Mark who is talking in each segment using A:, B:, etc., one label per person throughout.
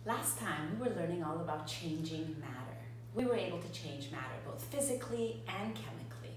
A: Last time we were learning all about changing matter. We were able to change matter both physically and chemically.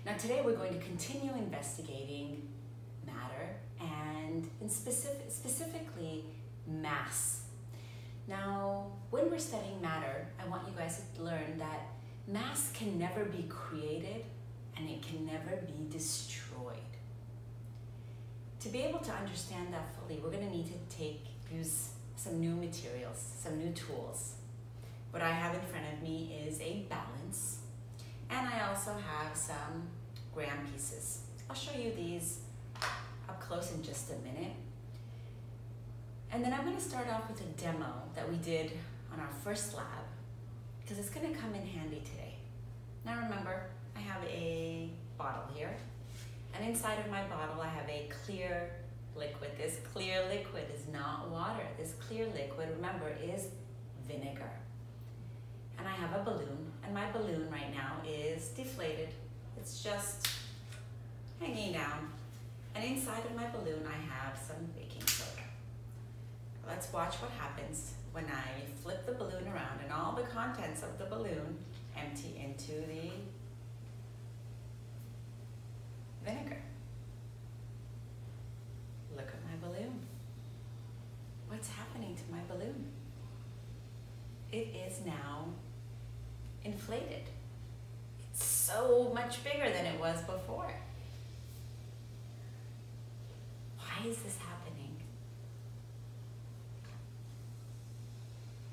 A: Now today we're going to continue investigating matter and specifically mass. Now when we're studying matter, I want you guys to learn that mass can never be created and it can never be destroyed. To be able to understand that fully, we're going to need to use some new materials, some new tools. What I have in front of me is a balance, and I also have some gram pieces. I'll show you these up close in just a minute. And then I'm going to start off with a demo that we did on our first lab, because it's going to come in handy today. Now remember, I have a bottle here, and inside of my bottle I have a clear liquid. This clear liquid is not water. This clear liquid, remember, is vinegar. And I have a balloon, and my balloon right now is deflated. It's just hanging down. And inside of my balloon I have some baking soda. Let's watch what happens when I flip the balloon around and all the contents of the balloon empty into the vinegar. Look at my balloon. What's happening to my balloon? It is now inflated. It's so much bigger than it was before. Why is this happening?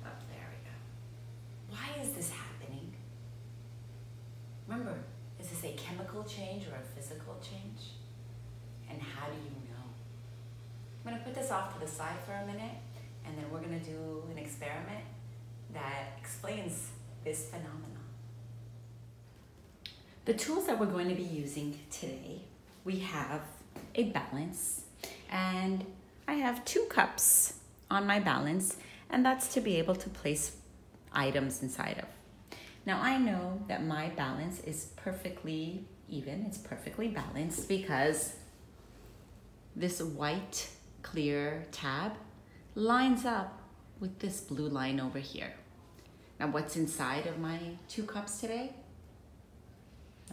A: Oh, there we go. Why is this happening? Remember, is this a chemical change or a physical change? And how do you know? I'm going to put this off to the side for a minute, and then we're going to do an experiment that explains this phenomenon. The tools that we're going to be using today, we have a balance, and I have 2 cups on my balance, and that's to be able to place items inside of. Now I know that my balance is perfectly even, it's perfectly balanced because this white clear tab lines up with this blue line over here. Now what's inside of my 2 cups today?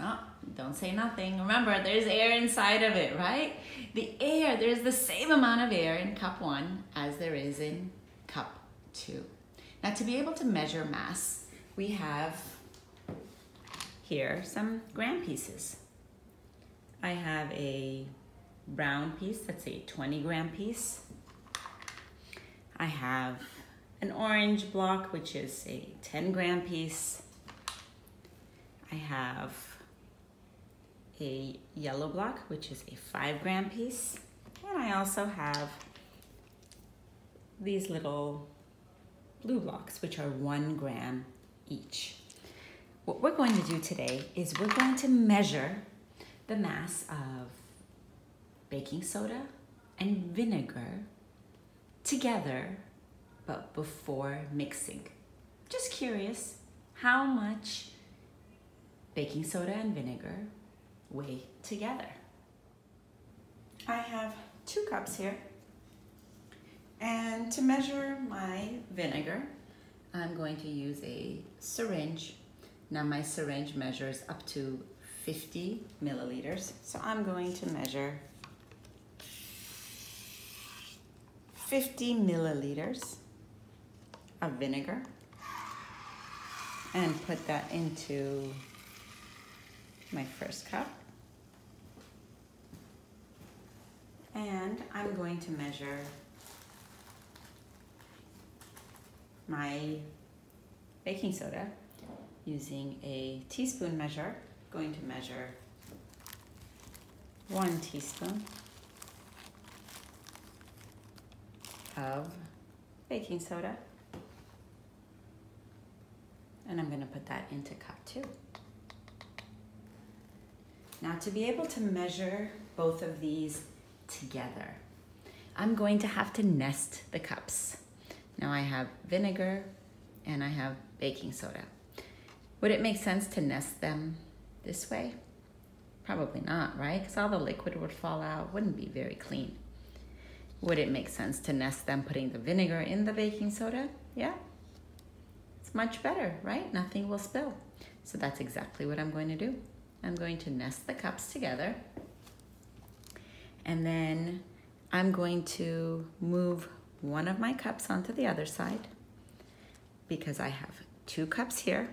A: Oh, don't say nothing. Remember, there's air inside of it, right? The air, there's the same amount of air in cup 1 as there is in cup 2. Now to be able to measure mass, we have here some gram pieces. I have a brown piece, that's a 20 gram piece. I have an orange block, which is a 10 gram piece. I have a yellow block, which is a 5 gram piece. And I also have these little blue blocks, which are 1 gram each. What we're going to do today is we're going to measure the mass of baking soda and vinegar together, but before mixing. Just curious, how much baking soda and vinegar weigh together? I have 2 cups here, and to measure my vinegar, I'm going to use a syringe. Now my syringe measures up to 50 milliliters, so I'm going to measure 50 milliliters of vinegar and put that into my first cup. And I'm going to measure my baking soda using a teaspoon measure. Going to measure 1 teaspoon of baking soda, and I'm going to put that into cup 2. Now to be able to measure both of these together, I'm going to have to nest the cups. Now I have vinegar and I have baking soda. Would it make sense to nest them this way? Probably not, right? Because all the liquid would fall out, wouldn't be very clean. Would it make sense to nest them putting the vinegar in the baking soda? Yeah, it's much better, right? Nothing will spill. So that's exactly what I'm going to do. I'm going to nest the cups together, and then I'm going to move one of my cups onto the other side because I have 2 cups here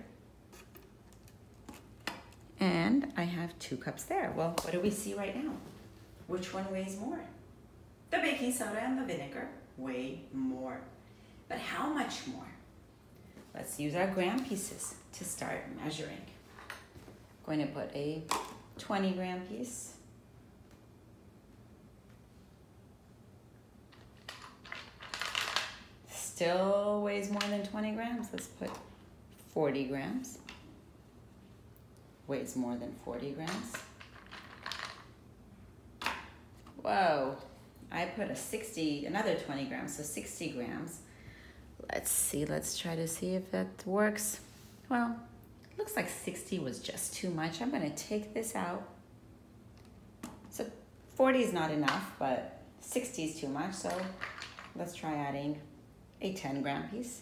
A: and I have 2 cups there. Well, what do we see right now? Which one weighs more? The baking soda and the vinegar weigh more. But how much more? Let's use our gram pieces to start measuring. I'm going to put a 20-gram piece. Still weighs more than 20 grams. Let's put 40 grams. Weighs more than 40 grams. Whoa, I put another 20 grams, so 60 grams. Let's see, let's try to see if that works. Well, it looks like 60 was just too much. I'm gonna take this out. So 40 is not enough, but 60 is too much, so let's try adding a 10-gram piece.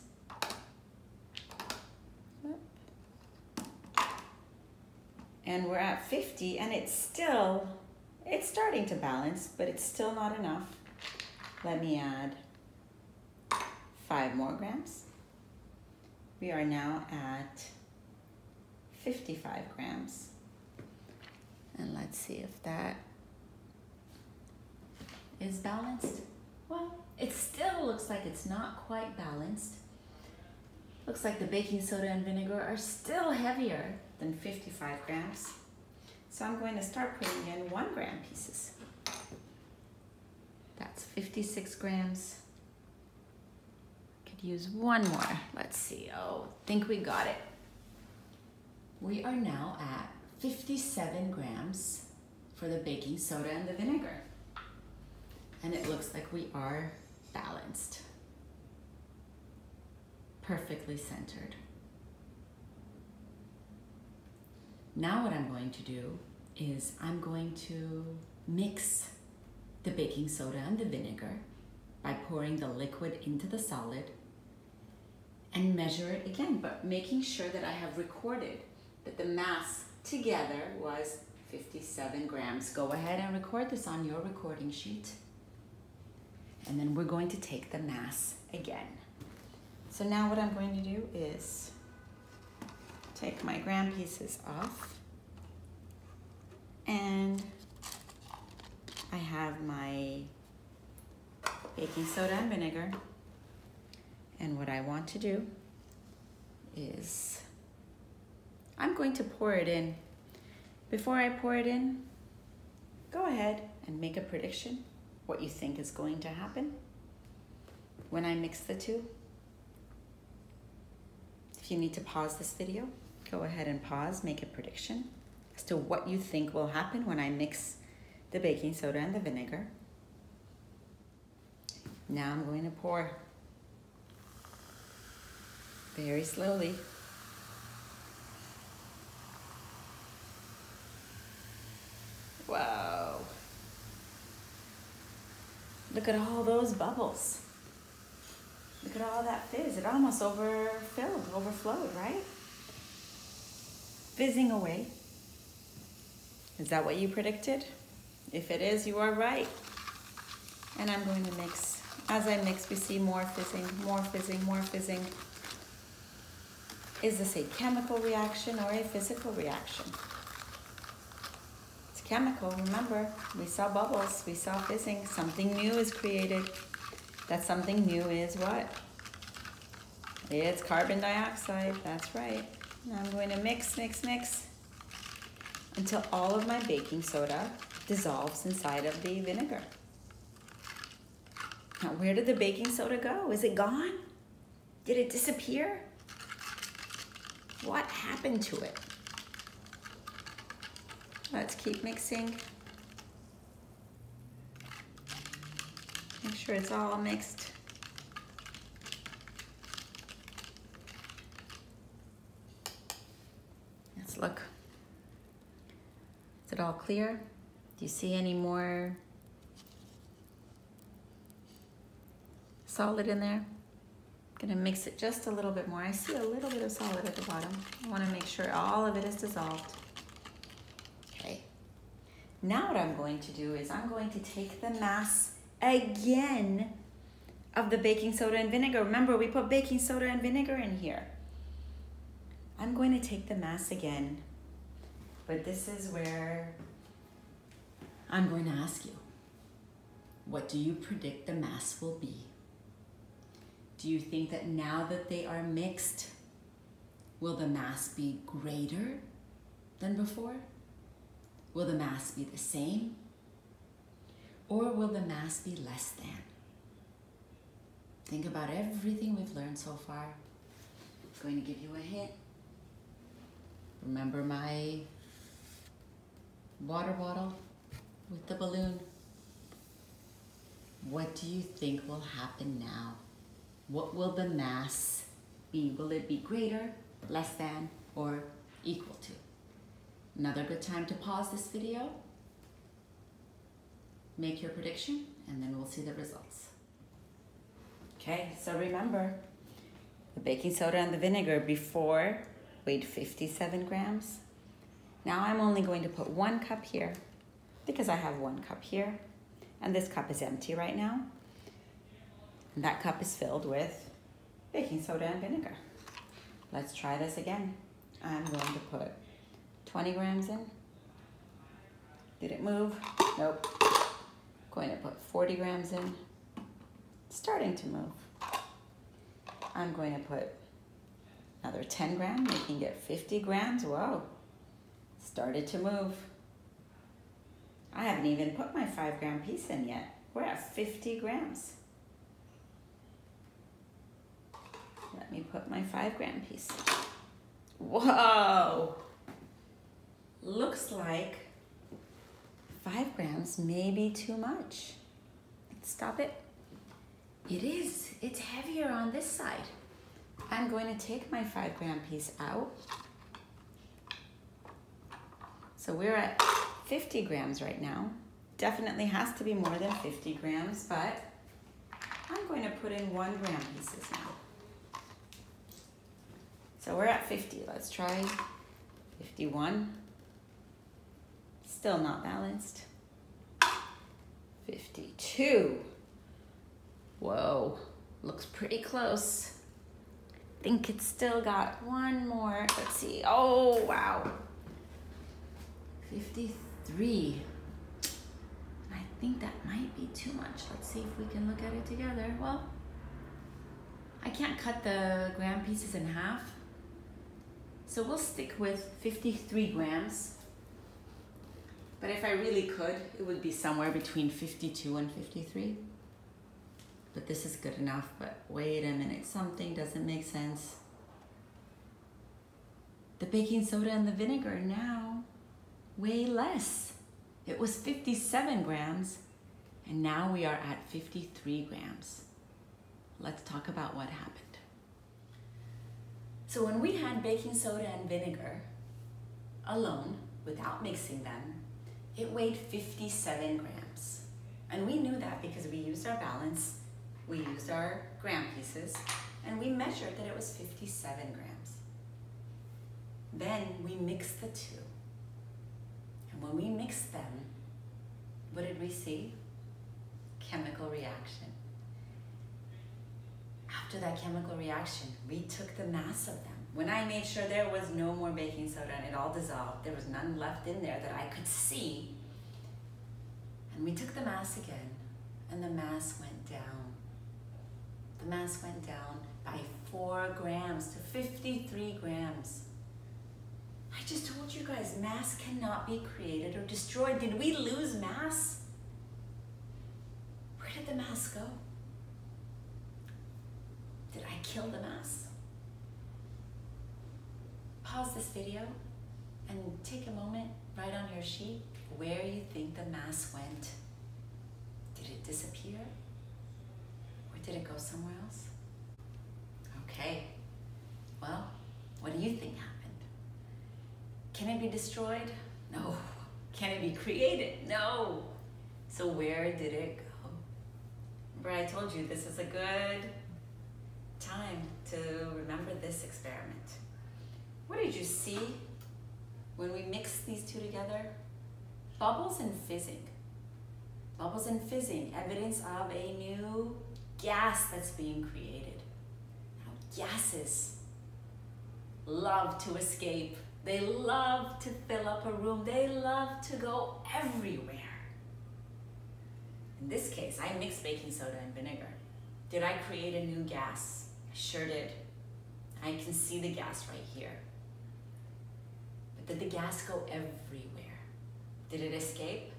A: And we're at 50, and it's starting to balance, but it's still not enough. Let me add 5 more grams. We are now at 55 grams. And let's see if that is balanced. Well, it still looks like it's not quite balanced. Looks like the baking soda and vinegar are still heavier than 55 grams. So I'm going to start putting in 1-gram pieces. That's 56 grams. Could use 1 more. Let's see. Oh, I think we got it. We are now at 57 grams for the baking soda and the vinegar. And it looks like we are balanced. Perfectly centered. Now what I'm going to do is I'm going to mix the baking soda and the vinegar by pouring the liquid into the solid and measure it again, but making sure that I have recorded that the mass together was 57 grams. Go ahead and record this on your recording sheet. And then we're going to take the mass again. So now what I'm going to do is take my gram pieces off, and I have my baking soda and vinegar, and what I want to do is I'm going to pour it in. Before I pour it in, go ahead and make a prediction what you think is going to happen when I mix the two. If you need to pause this video, go ahead and pause, make a prediction as to what you think will happen when I mix the baking soda and the vinegar. Now I'm going to pour very slowly. Wow. Look at all those bubbles. Look at all that fizz. It almost overflowed, right? Fizzing away. Is that what you predicted? If it is, you are right. And I'm going to mix. As I mix, we see more fizzing, more fizzing, more fizzing. Is this a chemical reaction or a physical reaction? It's chemical, remember. We saw bubbles, we saw fizzing. Something new is created. That something new is what? It's carbon dioxide, that's right. Now I'm going to mix, mix, mix until all of my baking soda dissolves inside of the vinegar. Now, where did the baking soda go? Is it gone? Did it disappear? What happened to it? Let's keep mixing. Make sure it's all mixed. Let's look. Is it all clear? Do you see any more solid in there. Gonna mix it just a little bit more. I see a little bit of solid at the bottom. I wanna make sure all of it is dissolved. Okay. Now what I'm going to do is I'm going to take the mass again of the baking soda and vinegar. Remember, we put baking soda and vinegar in here. I'm going to take the mass again, but this is where I'm going to ask you, what do you predict the mass will be? Do you think that now that they are mixed, will the mass be greater than before? Will the mass be the same? Or will the mass be less than? Think about everything we've learned so far. I'm going to give you a hint. Remember my water bottle with the balloon? What do you think will happen now? What will the mass be? Will it be greater, less than, or equal to? Another good time to pause this video, make your prediction, and then we'll see the results. Okay, so remember, the baking soda and the vinegar before weighed 57 grams. Now I'm only going to put 1 cup here because I have 1 cup here, and this cup is empty right now. And that cup is filled with baking soda and vinegar. Let's try this again. I'm going to put 20 grams in. Did it move? Nope. Going to put 40 grams in. Starting to move. I'm going to put another 10 grams, making it 50 grams. Whoa. Started to move. I haven't even put my 5-gram piece in yet. We're at 50 grams. Let me put my 5-gram piece. Whoa! Looks like 5 grams may be too much. Stop it. It is. It's heavier on this side. I'm going to take my 5-gram piece out. So we're at 50 grams right now. Definitely has to be more than 50 grams, but I'm going to put in 1-gram pieces now. So we're at 50. Let's try 51. Still not balanced. 52. Whoa, looks pretty close. Think it's still got 1 more. Let's see. Oh, wow. 53. I think that might be too much. Let's see if we can look at it together. Well, I can't cut the gram pieces in half. So we'll stick with 53 grams. But if I really could, it would be somewhere between 52 and 53. But this is good enough. But wait a minute, something doesn't make sense. The baking soda and the vinegar now weigh less. It was 57 grams, and now we are at 53 grams. Let's talk about what happened. So when we had baking soda and vinegar alone, without mixing them, it weighed 57 grams. And we knew that because we used our balance, we used our gram pieces, and we measured that it was 57 grams. Then we mixed the two. And when we mixed them, what did we see? Chemical reaction. After that chemical reaction, we took the mass of them. When I made sure there was no more baking soda and it all dissolved, there was none left in there that I could see. And we took the mass again, and the mass went down. The mass went down by 4 grams to 53 grams. I just told you guys, mass cannot be created or destroyed. Did we lose mass? Where did the mass go? Did I kill the mass? Pause this video and take a moment, write on your sheet where you think the mass went. Did it disappear? Or did it go somewhere else? Okay, well, what do you think happened? Can it be destroyed? No. Can it be created? No. So where did it go? Remember I told you this is a good time to remember this experiment. What did you see when we mix these two together? Bubbles and fizzing. Bubbles and fizzing, evidence of a new gas that's being created. Now, gases love to escape. They love to fill up a room. They love to go everywhere. In this case, I mixed baking soda and vinegar. Did I create a new gas? I sure did. I can see the gas right here. But did the gas go everywhere? Did it escape?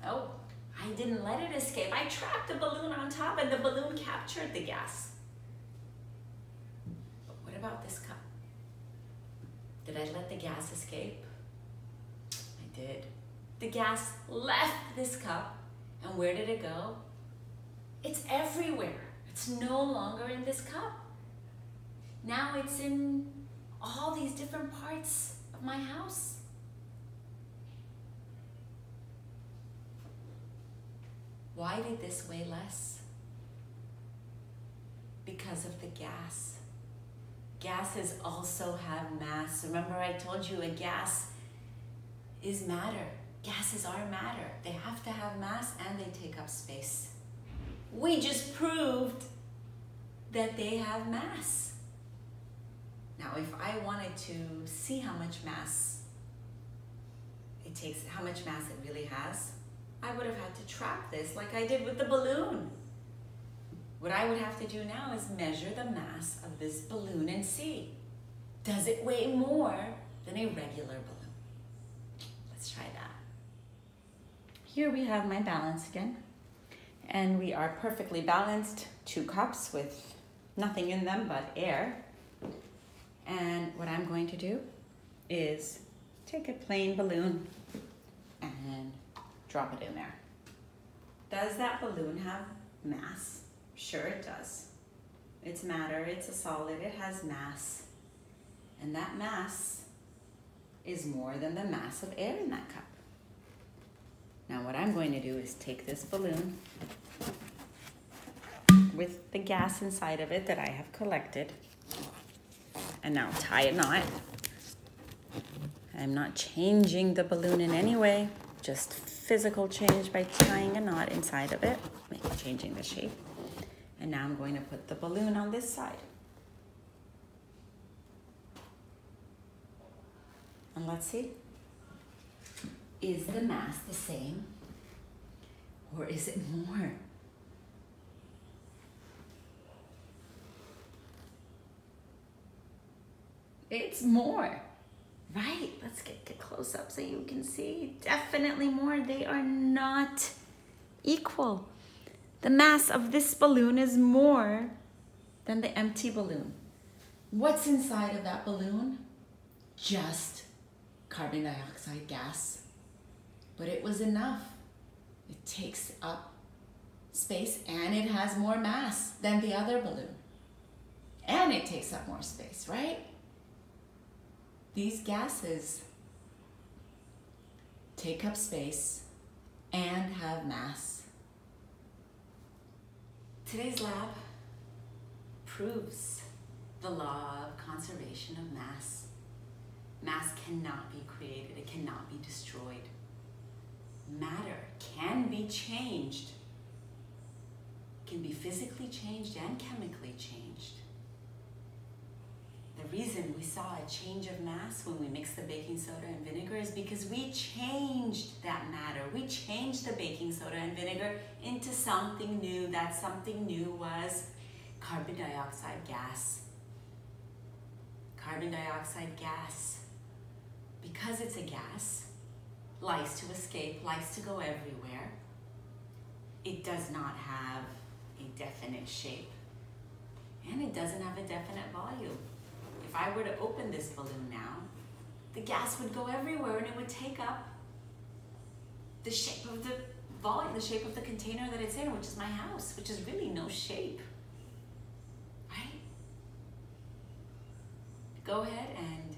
A: Oh, I didn't let it escape. I trapped a balloon on top and the balloon captured the gas. But what about this cup? Did I let the gas escape? I did. The gas left this cup, and where did it go? It's everywhere. It's no longer in this cup. Now it's in all these different parts of my house. Why did this weigh less? Because of the gas. Gases also have mass. Remember I told you a gas is matter. Gases are matter. They have to have mass and they take up space. We just proved that they have mass. Now, if I wanted to see how much mass it takes, how much mass it really has, I would have had to trap this like I did with the balloon. What I would have to do now is measure the mass of this balloon and see, does it weigh more than a regular balloon? Let's try that. Here we have my balance again, and we are perfectly balanced, 2 cups with nothing in them but air. And what I'm going to do is take a plain balloon and drop it in there. Does that balloon have mass? Sure it does. It's matter, it's a solid, it has mass. And that mass is more than the mass of air in that cup. Now what I'm going to do is take this balloon with the gas inside of it that I have collected, and now tie a knot. I'm not changing the balloon in any way, just physical change by tying a knot inside of it, changing the shape. And now I'm going to put the balloon on this side. And let's see, is the mass the same or is it more? It's more, right? Let's get close up so you can see. Definitely more. They are not equal. The mass of this balloon is more than the empty balloon. What's inside of that balloon? Just carbon dioxide gas. But it was enough. It takes up space and it has more mass than the other balloon. And it takes up more space, right? These gases take up space and have mass. Today's lab proves the law of conservation of mass. Mass cannot be created, it cannot be destroyed. Matter can be changed, can be physically changed and chemically changed. The reason we saw a change of mass when we mixed the baking soda and vinegar is because we changed that matter. We changed the baking soda and vinegar into something new. That something new was carbon dioxide gas. Carbon dioxide gas, because it's a gas, likes to escape, likes to go everywhere. It does not have a definite shape, and it doesn't have a definite volume. If I were to open this balloon now, the gas would go everywhere and it would take up the shape of the volume, the shape of the container that it's in, which is my house, which is really no shape, right? Go ahead and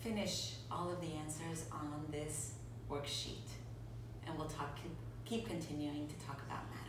A: finish all of the answers on this worksheet, and we'll keep continuing to talk about math.